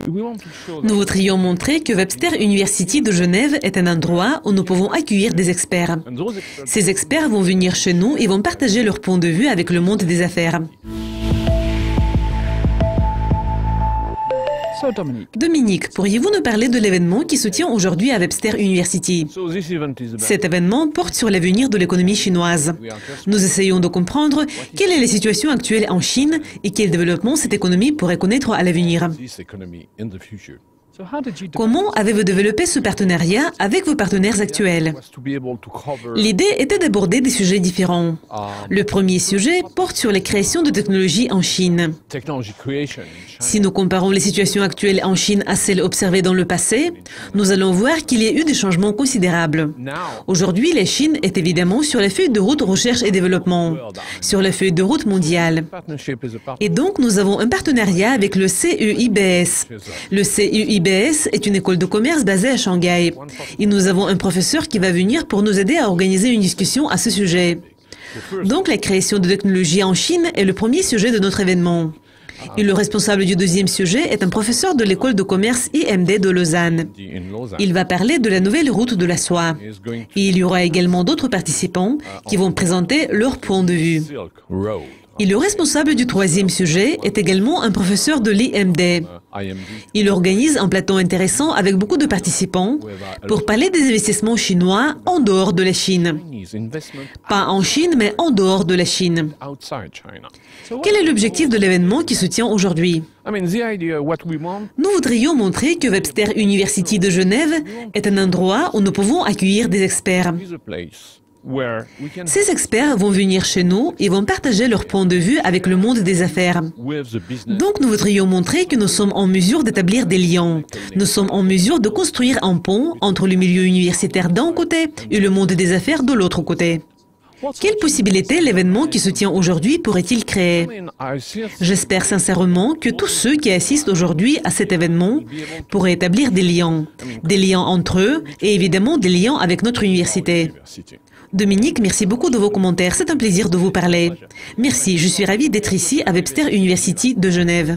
Nous voudrions montrer que Webster University de Genève est un endroit où nous pouvons accueillir des experts. Ces experts vont venir chez nous et vont partager leur point de vue avec le monde des affaires. Dominique, pourriez-vous nous parler de l'événement qui se tient aujourd'hui à Webster University? Cet événement porte sur l'avenir de l'économie chinoise. Nous essayons de comprendre quelle est la situation actuelle en Chine et quel développement cette économie pourrait connaître à l'avenir. Comment avez-vous développé ce partenariat avec vos partenaires actuels? L'idée était d'aborder des sujets différents. Le premier sujet porte sur la création de technologies en Chine. Si nous comparons les situations actuelles en Chine à celles observées dans le passé, nous allons voir qu'il y a eu des changements considérables. Aujourd'hui, la Chine est évidemment sur la feuille de route recherche et développement, sur la feuille de route mondiale. Et donc, nous avons un partenariat avec le CEIBS. Le CEIBS est une école de commerce basée à Shanghai. Et nous avons un professeur qui va venir pour nous aider à organiser une discussion à ce sujet. Donc, la création de technologies en Chine est le premier sujet de notre événement. Et le responsable du deuxième sujet est un professeur de l'école de commerce IMD de Lausanne. Il va parler de la nouvelle route de la soie. Et il y aura également d'autres participants qui vont présenter leur point de vue. Et le responsable du troisième sujet est également un professeur de l'IMD. Il organise un plateau intéressant avec beaucoup de participants pour parler des investissements chinois en dehors de la Chine. Pas en Chine, mais en dehors de la Chine. Quel est l'objectif de l'événement qui se tient aujourd'hui? Nous voudrions montrer que Webster University de Genève est un endroit où nous pouvons accueillir des experts. Ces experts vont venir chez nous et vont partager leur point de vue avec le monde des affaires. Donc nous voudrions montrer que nous sommes en mesure d'établir des liens. Nous sommes en mesure de construire un pont entre le milieu universitaire d'un côté et le monde des affaires de l'autre côté. Quelles possibilités l'événement qui se tient aujourd'hui pourrait-il créer? J'espère sincèrement que tous ceux qui assistent aujourd'hui à cet événement pourraient établir des liens entre eux et évidemment des liens avec notre université. Dominique, merci beaucoup de vos commentaires. C'est un plaisir de vous parler. Merci, je suis ravie d'être ici à Webster University de Genève.